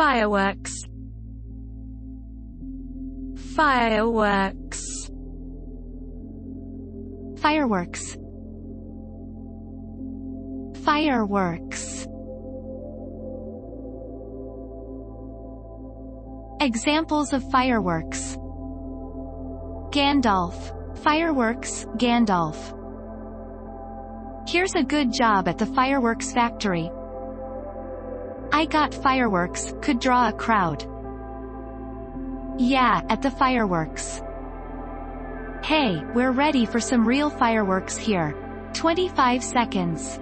Fireworks. Fireworks. Fireworks. Fireworks. Examples of fireworks. Gandalf. Fireworks, Gandalf. Here's a good job at the fireworks factory. I got fireworks, could draw a crowd. Yeah, at the fireworks. Hey, we're ready for some real fireworks here. 25 seconds.